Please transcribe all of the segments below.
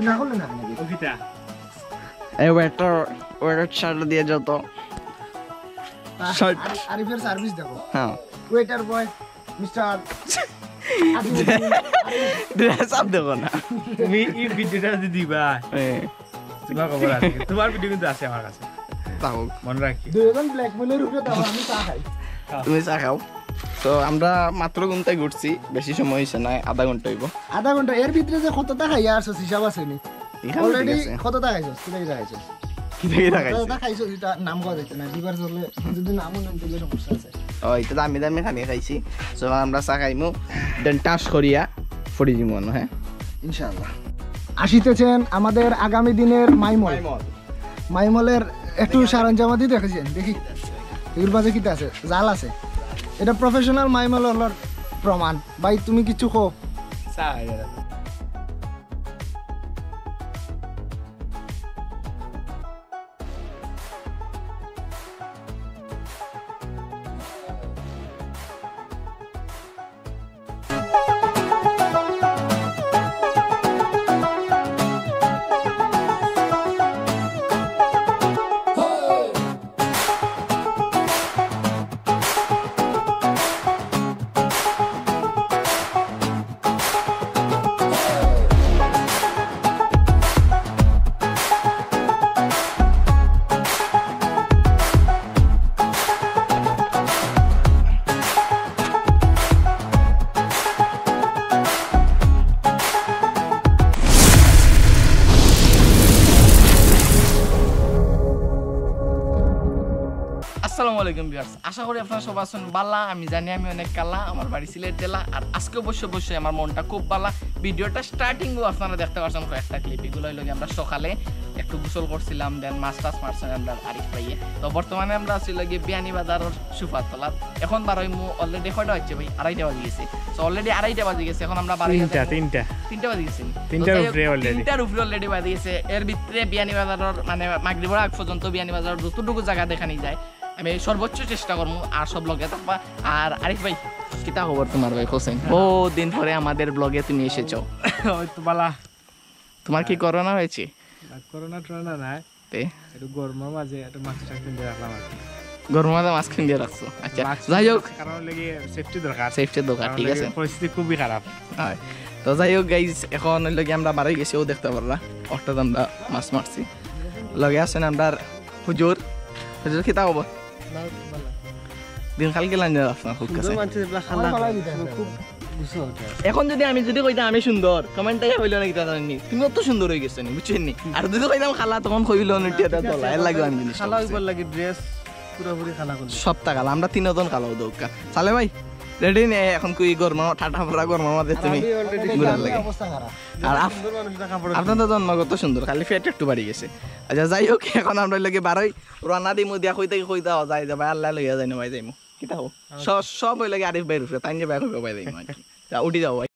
না হলো না নাকি ওকিটা এই ওয়েটার শার্ট দিয়ে যত শার্ট আরিফের সার্ভিস দেখো হ্যাঁ ওয়েটার বয় মিস্টার ড্রেস আপ দেখো না তুমি এই ভিডিওটা যদি দিবা তোমার খবর আছে তোমার ভিডিও কিন্তু আছে আমার কাছে তাও মনে রাখি দুজন ব্ল্যাকমেলের উপরে দাও আমি চা খাই তুমি চা খাও তো আমরা মাত্র ঘন্টায় ঘুরছি বেশি সময় হয়েছে না আধা ঘন্টা হইব আধা ঘন্টা এর ভিতরে যে কতটা খাইয়া আসছো হিসাব আছে নি অলরেডি কতটা খাইছো কিটা খাইছো কি থেকে দেখাইছি কতটা খাইছো এটা নাম করা যাইতে না দিবার চলে যদি নামও নাম দিলে সমস্যা আছে ওই তো দামি দামি খানি খাইছি সো আমরা চা খাইমু দেন টাস করিয়া ফড়ি দিমু হ্যাঁ ইনশাআল্লাহ আসিতেছেন আমাদের আগামী দিনের মাইমল মাইমলের একটু সরঞ্জামাদি দেখেছেন দেখি এর বাজে কিটা আছে জাল আছে এটা প্রফেশনাল মাইমলের প্রমাণ ভাই তুমি কিছু কো আসসালামু আলাইকুম ভিউয়ার্স আশা করি আপনারা সবাই আছেন ভালো আমি জানি আমি অনেক কালা আমার বাড়ি সিলেট জেলা আর আজকে অবশ্যই আমার মনটা খুব ভালো ভিডিওটা স্টার্টিংও আপনারা দেখতে পাচ্ছেন কয়েকটা ক্লিপ এগুলো হইলো আমরা সকালে একটু গোসল করছিলাম দেন মাছ টাছ মারছেন আমরা আরিফ ভাইয়ে তো বর্তমানে আমরা আছি লাগে বিয়ানীবাজারের সুপার তলাত এখন বারোই মু অলরেডি কয়টা হচ্ছে ভাই 2:30 বাজে গেছে তো অলরেডি 2:30 বাজে গেছে এখন আমরা 3টা বাজে গেছে 3টার উপরে অলরেডি বাজে গেছে এর ভিতরে বিয়ানীবাজারের মানে মাগরিবের আগ পর্যন্ত বিয়ানীবাজারের যতটুকু জায়গা দেখানি যায় আমি সর্বোচ্চ চেষ্টা করবো আর সব ব্লগে থাকবা আর আরিফ ভাই কিতা খবর তোমার ভাই হোসেন বহু দিন পরে আমাদের ব্লগে তুমি এসেছো ওই তো বালা তোমার কি করোনা হয়েছে করোনা টরোনা নাই একটু গরমের মাঝে একটু মাছ টাছ কিনে রাখলাম আর কি গরমের মাঝে মাছ কিনে রাখছো আচ্ছা যাই হোক কারণ লেগে সেফটি দরকার ঠিক আছে পরিস্থিতি খুবই খারাপ হয় তো যাই হোক গাইজ এখন লগে আমরা বাড়ি গেছি ও দেখতে পারলা অর্থাৎ আমরা মাছ মারছি লগে আছেন আমরা হুজুর কিতা খবর দিন খাল গেলাম আপনার খুব কাছে এখন যদি আমি কইতাম আমি সুন্দর কমেন্টে হইল না কিতা জানি তুমি অত সুন্দর হয়ে গেছো নি বুঝছেন নি আর যদি কইতাম খালা তখন কইল না টিয়াটা তোলা এর লাগে আমি জিনিস খালা হইবার লাগে ড্রেস পুরোপুরি খালা করব সপ্তাহ কাল আমরা তিনজন কালাও দৌকা সালে ভাই রেডি নে এখন কই গরম ঠাটা পড়া গরম মধ্যে তুমি ঘুরার লাগে আর আপনার তো জন্মগত সুন্দর খালি ফেট একটু বাড়ি গেছে আচ্ছা যাই হোক এখন আমরা লাগে বারোই রান্না দিমু দিয়া কইতে যাই যাবা আল্লাহ লইয়া যাই না ভাই যাইমু কিতা হো সব হই লাগে আরিফ ভাইয়ের উপরে তাই যে ভাই কইবে ভাই যাইমু যা উঠি যাও ভাই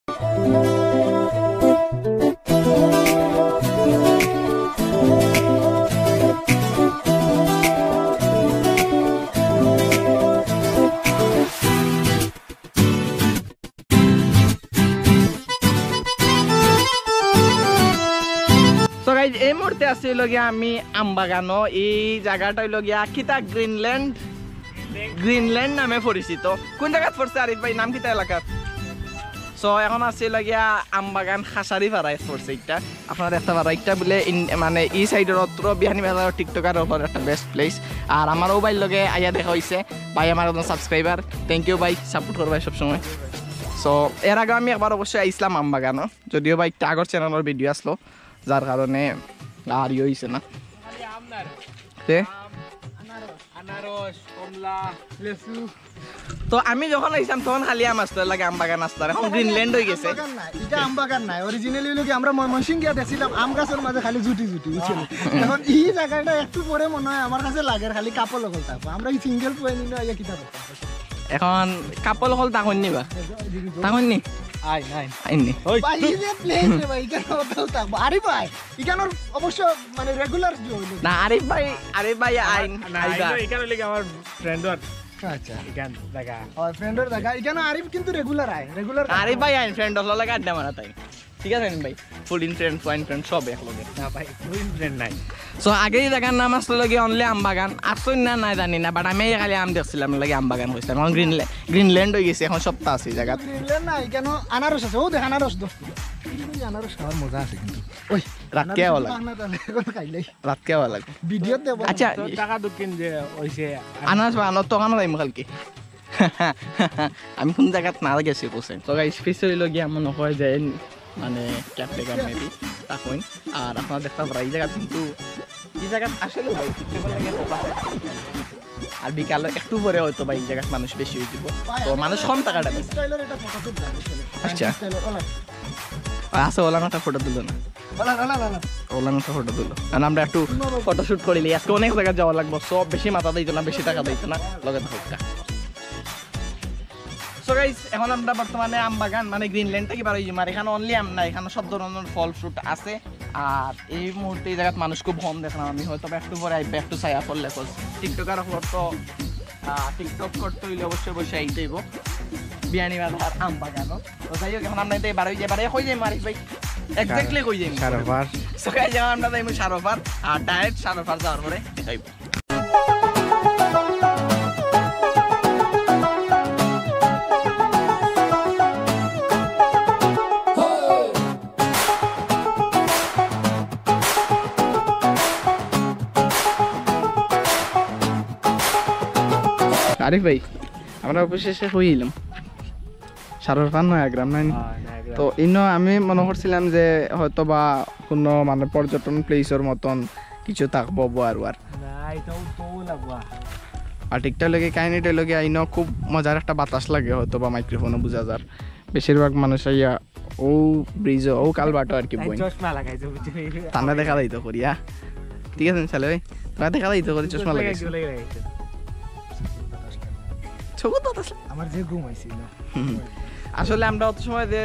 এই মুহূর্তে আছি লগিয়া আমি আমবাগানো এই জায়গাটা লগিয়া কিতা গ্রিনল্যান্ড নামে পরিচিত কোন জায়গাত পড়ছে আরিফ ভাই নাম কিতা এলাকার সো এখন আছে লগিয়া আমবাগান খাসারি পাড়ায় পড়ছে এটা আপনারা দেখতে পারা এটা বলে মানে এই সাইডের অত্র বিয়ানীবাজার টিকটকার ওপর একটা বেস্ট প্লেস আর আমার ও ভাই লগে আইয়া দেখা হয়েছে ভাই আমার একজন সাবস্ক্রাইবার থ্যাংক ইউ ভাই সাপোর্ট করবাই সবসময় সো এর আগে আমি একবার অবশ্যই আইসলাম আমবাগানো যদিও ভাই একটা আগর চ্যানেলের ভিডিও আসলো যার কারণে আর ইয়ে হয়েছে না তো আমি যখন আইসাম তখন খালি আম আসতে লাগে আম বাগান আসতে এখন গ্রিনল্যান্ড হয়ে গেছে এটা আম বাগান নাই অরিজিনালি হলো কি আমরা ময়মনসিংহ গিয়ে দেখছিলাম আম গাছের মাঝে খালি জুটি বুঝছেন এখন এই জায়গাটা একটু পরে মনে হয় আমার কাছে লাগে খালি কাপড় লগল থাকবো আমরা এই সিঙ্গেল পয়েন্ট নিয়ে আইয়া কিতা এখন কাপড় লগল তাকন নিবা তাকন নি আই নাই আইনি ওই ভাই এই যে প্লেস রে ভাই কেন থাকবো আরিফ ভাই এখানের অবশ্য মানে রেগুলার না আরিফ ভাই আইন আইবা এখানে লাগে আমার ফ্রেন্ডর আচ্ছা এখান দেখা ফ্রেন্ডর দেখা এখানে আরিফ কিন্তু রেগুলার আয় রেগুলার আরিফ ভাই আইন ফ্রেন্ডর লাগে আড্ডা মারা তাই ঠিক আছে ভাই ফুডিং ট্রেন্ড ফাইন ট্রেন্ড সব একলগে না ভাই ফ্রেন্ড নাই সো আগে এই জায়গার নাম আসলে লগে অনলি আমবাগান আসছেন না নাই জানি না বাট আমি খালি আম দেখছিলাম লাগে আমবাগান কইছিলাম এখন গ্রিনল্যান্ড হয়ে গেছে এখন সপ্তাহ আছে এই জায়গা গ্রিনল্যান্ড নাই কেন আনারস আছে ও দেখ আনারস দো আনারস খাওয়ার মজা আছে কিন্তু ওই রাত কে হওয়া লাগে খাইলে রাত কে হওয়া লাগে ভিডিও দেব আচ্ছা টাকা দক্ষিণ যে হইছে আনাজ বানানো তো কানো যাইম কালকে আমি কোন জায়গাত না গেছি কোসেন তো গাইস ফিস হইল গিয়া মনে হয় যে মানে ক্যাপটেকার মেবি তাকইন আর আপনারা দেখতে পারা এই জায়গা কিন্তু এই জায়গা আসলে ভাই ঠিক লাগে আর বিকালে একটু পরে হয়তো ভাই এই জায়গায় মানুষ বেশি হয়ে যাব তো মানুষ কম টাকাটা দেয় স্টাইলের এটা ফটো তুলতে আচ্ছা আছে ওলানোটা ফটো তুলো না ওলানোটা ফটো তুলো আর আমরা একটু ফটোশুট করিলি আজকে অনেক জায়গায় যাওয়া লাগবো সব বেশি মাথা দিত না বেশি টাকা দিত না লগে থাকা সো গাইস এখন আমরা বর্তমানে আম বাগান মানে গ্রিনল্যান্ড থেকে বার হইছি আর এখানে অনলি আম না এখানে সব ধরনের ফল ফ্রুট আছে আর এই মুহূর্তে এই জায়গায় মানুষ খুব কম দেখলাম আমি হয়তো একটু পরে আইবে একটু ছায়া পড়লে টিকটকার হলো তো টিকটক করতে হইলে অবশ্যই বসে আইতেইব বিয়ানীবাজার আম বাগানও তো যাই হোক এখন আমরা এতে বার হয়ে যাই বারে কই যাই মারিক ভাই এক্স্যাক্টলি কই যাই সারোবার সো গাইস এখন আমরা যাইমু সারোবার আর ডাইরেক্ট সারোবার যাওয়ার পরে দেখাইব আরিফ ভাই আমরা অবশেষে হইলাম সারোবার নয় গ্রাম নাই তো ইনো আমি মনে করছিলাম যে হয়তো বা কোনো মানে পর্যটন প্লেসের মতন কিছু থাকবো আর না এটাও তো লাগবা আর ঠিকঠাক লাগে কাহিনীটা লাগে আইনো খুব মজার একটা বাতাস লাগে হয়তো বা মাইক্রোফোনে বোঝা যার বেশিরভাগ মানুষ আইয়া ও ব্রিজ ও কালবাটো আর কি বই চশমা লাগাইছে বুঝছি ঠান্ডা দেখা যাইতো করিয়া ঠিক আছে চালে ভাই তোরা দেখা যাইতো করি চশমা লাগাইছে ছোট বাতাস আমার যে ঘুম আইছি না আসলে আমরা অত সময় যে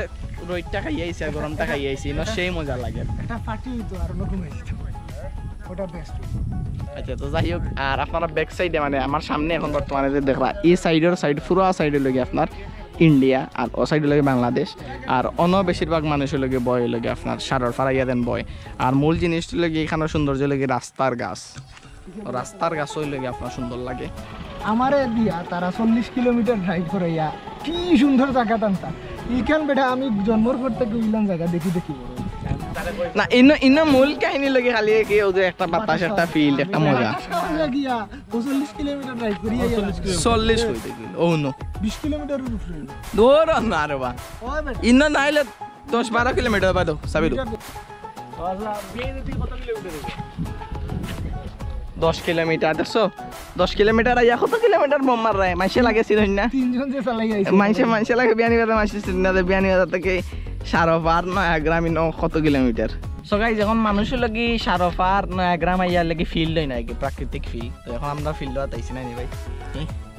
রোদটা খাইয়াইছি আর গরমটা খাইয়াইছি না সেই মজা লাগে এটা ফাটি হইতো আর অন্য ঘুম আইছি ওটা বেস্ট আচ্ছা তো যাই হোক আর আপনারা ব্যাক সাইডে মানে আমার সামনে এখন বর্তমানে যে দেখলা এই সাইড পুরো সাইডে লগে আপনার ইন্ডিয়া আর ও সাইডে লগে বাংলাদেশ আর অন্য বেশিরভাগ মানুষের লগে বয় লগে আপনার সারর ফারাইয়া দেন বয় আর মূল জিনিসটা লগে এখানে সৌন্দর্য লগে রাস্তার গাছ ওই লগে আপনার সুন্দর লাগে আমারে দিয়া তারা 40 কিলোমিটার ড্রাইভ করাইয়া কি সুন্দর জায়গা টানতা ইখান বেটা আমি জন্মর পর থেকে ইলাম জায়গা দেখি বড় না ইনো মূল কাহিনী লগে খালি কি ও যে একটা বাতাস একটা ফিল্ড একটা মজা গিয়া 40 কিলোমিটার ড্রাইভ করিয়া 40 কইতে গেল ও নো 20 কিলোমিটারের উপরে দূর না রে বা ওই বেটা ইনো নাইলে 10-12 কিলোমিটার বাদো সাবিরু 10 কিলোমিটার দেখছো 10 কিলোমিটার আইয়া কত কিলোমিটার বম মার রায় মাইসে লাগে সিধন না তিনজন যে চালাই আইছে মাইসে লাগে বিয়ানীবাজার মাইসে সিধন না বিয়ানীবাজার থেকে সারোপার নয়াগ্রাম ইনো কত কিলোমিটার সো গাইস এখন মানুষের লাগি সারোপার নয়াগ্রাম আইয়ার লাগি ফিল্ড হয় না কি প্রাকৃতিক ফিল্ড তো এখন আমরা ফিল্ড আইছি না নি ভাই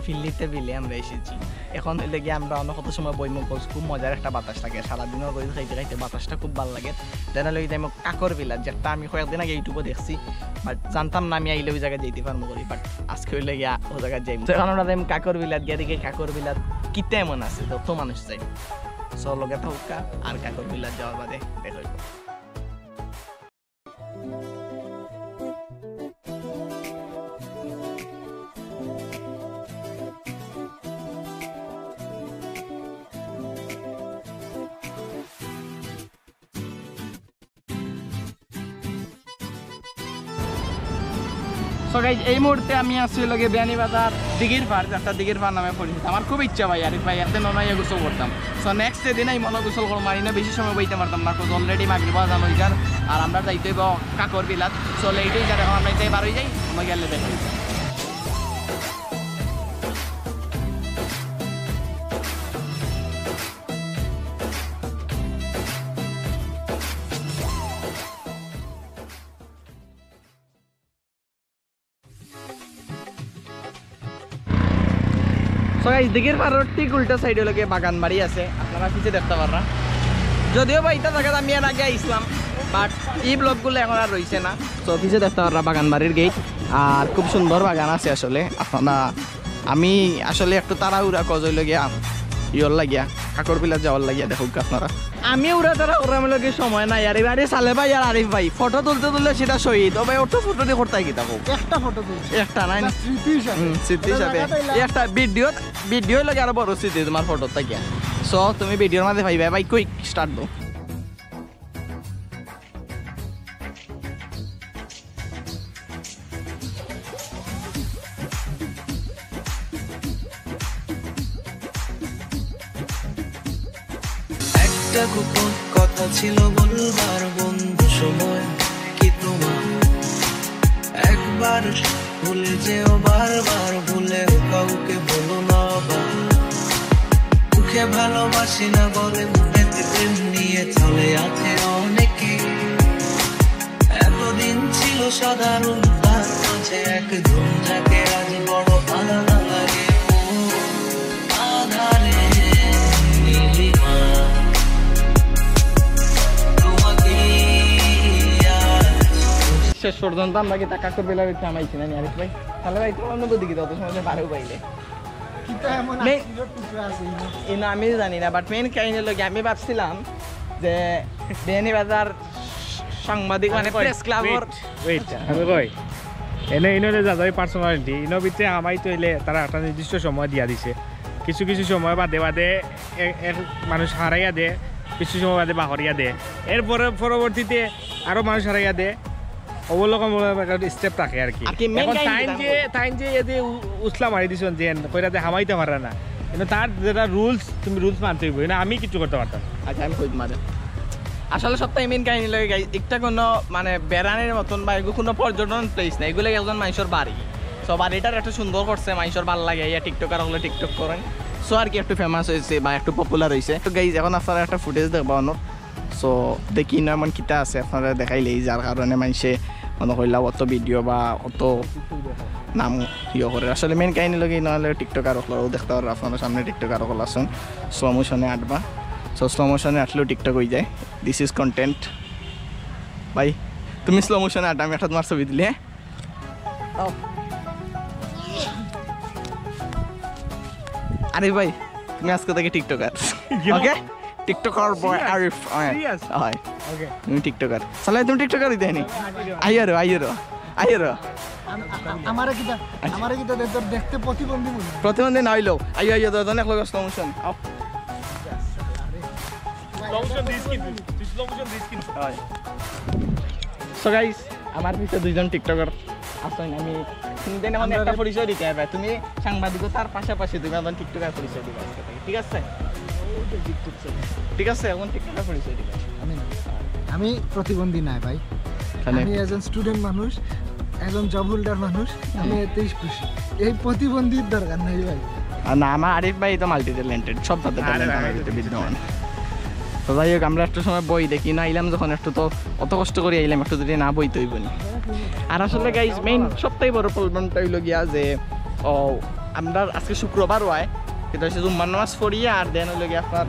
ফিল্ডিতে বিলে আমরা এসেছি এখন হইলে গিয়ে আমরা অন্য কত সময় বইমু গছ খুব মজার একটা বাতাস থাকে সারাদিনও রোদ খাইতে খাইতে বাতাসটা খুব ভালো লাগে দেন লই যাই কাকর বিলাত যেটা আমি কয়েকদিন আগে ইউটিউবে দেখছি বাট জানতাম না আমি আইলে ওই জায়গায় যাইতে পারবো করি বাট আজকে হইলে গিয়া ও জায়গায় যাইম এখন আমরা যাইম কাকর বিলাত গিয়ে দেখি কাকর বিলাত কিতে এমন আছে যত মানুষ যাই সো লগে থাকা আর কাকর বিলাত যাওয়ার বাদে দেখাইব সো গাইস এই মুহূর্তে আমি আছি লগে বিয়ানীবাজার দিঘির পাড় একটা দিঘির পাড় নামে পরিচিত আমার খুব ইচ্ছা ভাই আরিফ ভাই এতে ননাইয়া গোসল করতাম সো নেক্সট দিন আমি মনে গোসল করবো মারি না বেশি সময় বইতে পারতাম না অলরেডি মাগরিব আজান হয়ে যার আর আমরা যাইতে কাকর বিলাত সো লেটেই যার এখন আমরা এটাই বার হয়ে যাই আমরা গেলে দেখাই সো গাইস দিঘির পাড়ের ঠিক উল্টা সাইডে লগে বাগান বাড়ি আছে আপনারা পিছে দেখতে পাররা যদিও বা এটা জায়গা আমি আর আগে আইসলাম বাট এই ব্লকগুলো এখন আর রয়েছে না সো পিছে দেখতে পাররা বাগান বাড়ির গেট আর খুব সুন্দর বাগান আছে আসলে আপনারা আমি আসলে একটু তাড়াহুড়া কজই লগিয়া ইয়র লাগিয়া কাকর বিলাত যাওয়ার লাগিয়া দেখুক আপনারা আমি উড়া তারা ওরাম লগে সময় নাই আর এবারে সালে ভাই আর আরিফ ভাই ফটো তুলতে সেটা শহীদ ও ভাই ওটা ফটো দিয়ে করতে কি তাকো একটা ফটো তুলছি একটা নাই স্মৃতি হিসাবে স্মৃতি হিসাবে একটা ভিডিও লাগে আরো বড় স্মৃতি তোমার ফটো থেকে সো তুমি ভিডিওর মধ্যে ভাই ভাই কুইক স্টার্ট দাও একটা গোপন কথা ছিল বলবার বন্ধু সময় কি তোমার একবার ভুলে যেও বারবার ভুলে কাউকে বলো না মুখে ভালোবাসি না বলে মনেতে প্রেম নিয়ে চলে আছে অনেকে এতদিন ছিল সাধারণ তার মাঝে একজন যাকে আজ বড় আলাদা লাগে আধারে নীলিমা শেষ পর্যন্ত আমরা কি টাকা করবে লাগে কামাইছি না আরিফ ভাই তাহলে ভাই তোমার অনুভূতি কি তত সময় বারেও পাইলে কিতা এমন মে- আসিল টুকরা আছে এই না আমি জানি না বাট মেইন কাহিনীর লগে আমি ভাবছিলাম যে বেনিবাজার সাংবাদিক মানে প্রেস ক্লাবর ওয়েট আমি কই এনে ইনলে যাদের পার্সোনালিটি ইনো ভিতরে আমাই তৈলে তারা একটা নির্দিষ্ট সময় দিয়া দিছে কিছু কিছু সময় বাদে বাদে এক মানুষ হারাইয়া দে কিছু সময় বাদে বাহরিয়া দে এরপরে পরবর্তীতে আরো মানুষ হারাইয়া দে অবলকম স্টেপ থাকে আর কি আর কি main এখন কাহিনী টাইম যে এদি উসলা মারি দিছেন যে কইরাতে হামাইতে পারে না কিন্তু তার যেটা রুলস তুমি রুলস মানতে হইব না আমি কিছু করতে পারতাম আচ্ছা আমি কই মাঝে আসলে সবটাই মেইন কাহিনী লাগে গাইস একটা কোনো মানে বেড়ানোর মতন বা এগুলো কোনো পর্যটন প্লেস না এগুলো একজন মানুষের বাড়ি সো বাড়িটার একটা সুন্দর করছে মানুষের ভালো লাগে ইয়া টিকটকার হলে টিকটক করেন সো আর কি একটু ফেমাস হয়েছে বা একটু পপুলার হয়েছে তো গাইজ এখন আপনারা একটা ফুটেজ দেখবো অন্য সো দেখি না এমন কিতা আছে আপনারা দেখাইলেই যার কারণে মানুষে মনে করলা অত ভিডিও বা অত নাম ইয়ে করে আসলে মেন কাহিনী লগে নহলে টিকটকার হলেও দেখতে পারো আপনার সামনে টিকটকার হল আসুন স্লো মোশনে আঁটবা সো স্লো মোশনে আঁটলেও টিকটক হয়ে যায় দিস ইজ কন্টেন্ট ভাই তুমি স্লো মোশনে আঁটা আমি একটা তোমার ছবি দিলি হ্যাঁ আরিফ ভাই তুমি আজকে থেকে টিকটকার ওকে টিকটকার বয় আরিফ Serious? হয় ওকে তুমি টিকটকার সালে তুমি টিকটকার দিতে নি আইয়ারো আমারে কিতা তোর দেখতে প্রতিবন্ধী মনে হয়। প্রতিবন্ধী না হইলো আইয়ো দাদা এক লগে স্লো মোশন হয় সো গাইস আমার পিছে দুইজন টিকটকার আছেন আমি তুমি দেন এখন একটা পরিচয় দিতে হবে তুমি সাংবাদিকতার পাশাপাশি তুমি এখন টিকটকার পরিচয় দিবে আজকে থেকে, ঠিক আছে ঠিক আছে এখন টিকটকার পরিচয় দিবে আমি প্রতিবন্ধী নাই ভাই আমি একজন স্টুডেন্ট মানুষ একজন জব হোল্ডার মানুষ আমি এতেই খুশি এই প্রতিবন্ধীর দরকার নাই ভাই আর না আমার আরিফ ভাই তো মাল্টি ট্যালেন্টেড সব তাদের ট্যালেন্ট আমার ভিতরে বিদ্যমান তো যাই হোক আমরা একটু সময় বই দেখি না আইলাম যখন একটু তো অত কষ্ট করে আইলাম একটু যদি না বই তৈব না আর আসলে গাইজ মেইন সবথেকে বড় প্রবলেমটা হইল গিয়া যে ও আমরা আজকে শুক্রবার হয় কিন্তু হচ্ছে জুম্মার নামাজ পড়িয়া আর দেন হইল গিয়া আপনার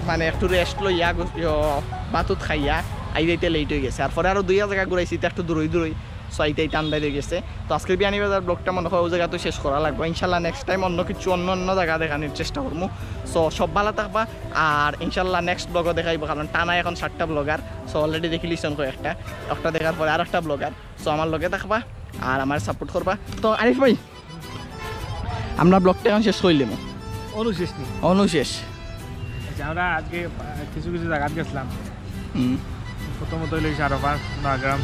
মানে একটু রেস্ট লইয়া বাতুত খাইয়া আই যাইতে লেট হয়ে গেছে আর পরে আরও 2 জায়গা ঘুরাইছি একটু দূরই সো আইতে টান্দাই হয়ে গেছে তো আজকের বিয়ানীবাজার ব্লগটা মনে হয় ওই জায়গা তো শেষ করা লাগবে ইনশাল্লাহ নেক্সট টাইম অন্য কিছু অন্য জায়গা দেখানোর চেষ্টা করবো সো সব ভালো থাকবা আর ইনশাল্লাহ নেক্সট ব্লগও দেখাইবো কারণ টানা এখন 7টা ব্লগার সো অলরেডি দেখি লিসন করে একটা দেখার পরে আর একটা ব্লগার সো আমার লগে থাকবা আর আমার সাপোর্ট করবা তো আরিফ ভাই আমরা ব্লগটা এখন শেষ করলাম অনুশেষ নি অনুশেষ আচ্ছা আমরা আজকে কিছু কিছু জায়গাত গেছিলাম হুম প্রথমত হইল সারোপার নয়াগ্রাম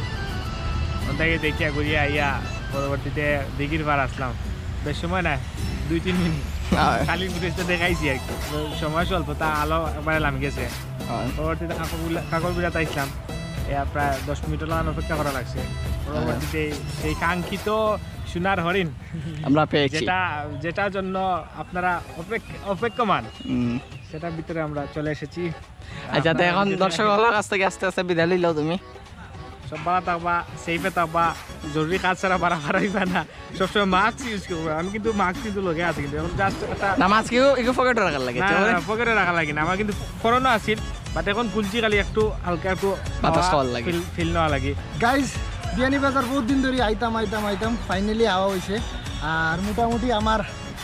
ওটাকে দেখিয়া ঘুরিয়া আইয়া পরবর্তীতে দিঘির পার আসলাম বেশ সময় না 2-3 মিনিট খালি ফুটেজটা দেখাইছি আর কি সময় স্বল্প তা আলো একবারে নামি গেছে পরবর্তীতে কাকর বিরাত আসলাম প্রায় 10 মিনিট অপেক্ষা করা লাগছে পরবর্তীতে সেই কাঙ্ক্ষিত সোনার হরিণ আমরা পেয়েছি যেটার জন্য আপনারা অপেক্ষমান সেটার ভিতরে আমরা চলে এসেছি আচ্ছা তো এখন দর্শকদের কাছ থেকে আস্তে আস্তে বিদায় লইলো তুমি সব ভালো থাকবা সেফে থাকবা জরুরি কাজ ছাড়া বাড়াবার হইবা না সবসময় মাস্ক ইউজ করবো আমি কিন্তু মাস্ক কিন্তু লগে আছে কিন্তু এখন জাস্ট একটা না মাছকেও একটু পকেটে রাখার লাগে পকেটে রাখা লাগে না আমার কিন্তু করোনা আছিল বাট এখন খুলছি খালি একটু হালকা একটু বাতাস খাওয়ার লাগে ফিল নেওয়া লাগে গাইজ বিয়ানীবাজার বহুত দিন ধরে আইতাম ফাইনালি আওয়া হয়েছে আর মোটামুটি আমার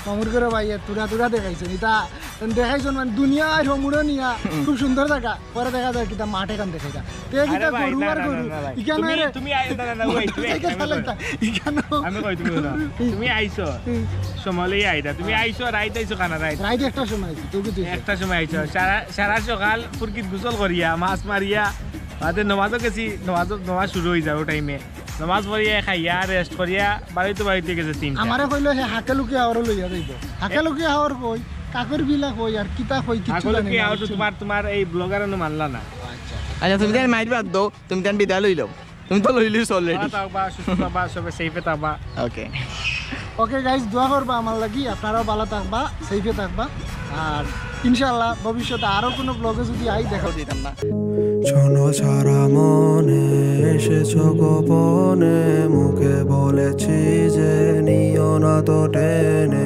মামুর করে ভাই তুরা দেখাইছেন এটা দেখাইছো মানে দুনিয়ায় সমুদ্র নিয়া খুব সুন্দর জায়গা পরে দেখা যায় কিতা মাঠ এখান দেখাই তে কিতা আরে ভাই, গরু না, আর না, গরু না, না, ভাই। ইখানে তুমি- রে তুমি আই- না, না, না, wait, wait, সাইকেল আমি চালাইতা ইখানে আমি কই তুমি শুনো। তুমি আইছো সমলে আইতা তুমি আইছো রাইত আইছো কানা রাইত রাইট একটা সময় আইছি তুই কি একটা সময় আইছো সারা সকাল ফুরকিত গোসল করিয়া মাছ মারিয়া বাদে নমাজও গেছি নমাজ শুরু হয়ে যাবে টাইমে নমাজ পড়িয়া খাইয়া রেস্ট করিয়া বাড়িতে গেছে তিনটা আমারে কইলো হে হাকে লুকে আওয়ার লইয়া যাইব হাকে লুকে আওয়ার কই কাকর বিলা কই আর কিতা কই কিছু আগলে জানি কি না। আর তোমার এই ব্লগারও মানলা না আচ্ছা তুমি তাই মাইর বাদ দাও তুমি তাই বিদায় লই লও তুমি তো লই লিস অলরেডি ভালো থাকবা সুস্থ থাকবা সবে সেফে থাকবা ওকে ওকে গাইস দোয়া করবা আমার লাগি আপনারাও ভালো থাকবা সেফে থাকবা আর ইনশাআল্লাহ ভবিষ্যতে আরো কোনো ব্লগে যদি আই দেখা দিতাম না শোনো সারা মনে এসেছো গোপনে মুখে বলেছি যে নিও না তো টেনে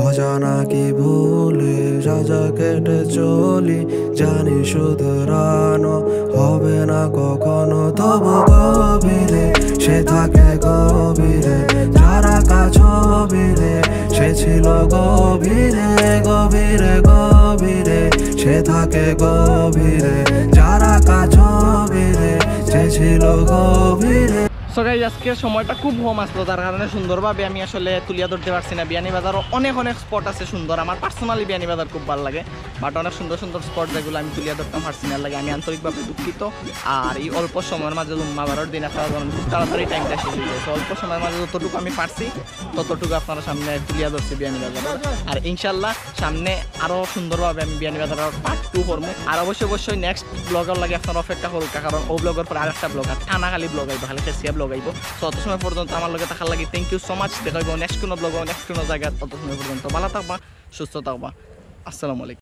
অজানা কি ভুলে সাজা কেটে চলি জানি শুধরানো হবে না কখনো তবু গভীরে সে থাকে গভীরে যারা কাছবিরে সে ছিল গভীরে গভীরে গভীরে সে থাকে গভীরে যারা কাছবিরে সে ছিল গভীরে সো গাইস আজকে সময়টা খুব কম আসলো তার কারণে সুন্দরভাবে আমি আসলে তুলিয়া ধরতে পারছি না বিয়ানীবাজারও অনেক স্পট আছে সুন্দর আমার পার্সোনালি বিয়ানীবাজার খুব ভালো লাগে বাট অনেক সুন্দর স্পট যেগুলো আমি তুলিয়া ধরতে পারছি না লাগে আমি আন্তরিকভাবে দুঃখিত আর এই অল্প সময়ের মাঝে জুম্মাবারের দিন আসার কারণে খুব তাড়াতাড়ি টাইমটা শেষ হয়ে গেছে অল্প সময়ের মাঝে যতটুকু আমি পারছি ততটুকু আপনারা সামনে তুলিয়া ধরছি বিয়ানীবাজার আর ইনশাল্লাহ সামনে আরও সুন্দরভাবে আমি বিয়ানীবাজারের পার্ট 2 করবো আর অবশ্যই নেক্সট ব্লগের লাগে আপনারা অপেক্ষা করুক কারণ ও ব্লগের পর আরেকটা ব্লগ আর টানাখালি ব্লগ আইব খালি খেসিয়া ব্লগ আইব সো অত সময় পর্যন্ত আমার লগে থাকার লাগে থ্যাংক ইউ সো মাচ দেখা হইব নেক্সট কোনো ব্লগ নেক্সট কোনো জায়গায় তত সময় পর্যন্ত ভালো থাকবা সুস্থ থাকবা আসসালামু আলাইকুম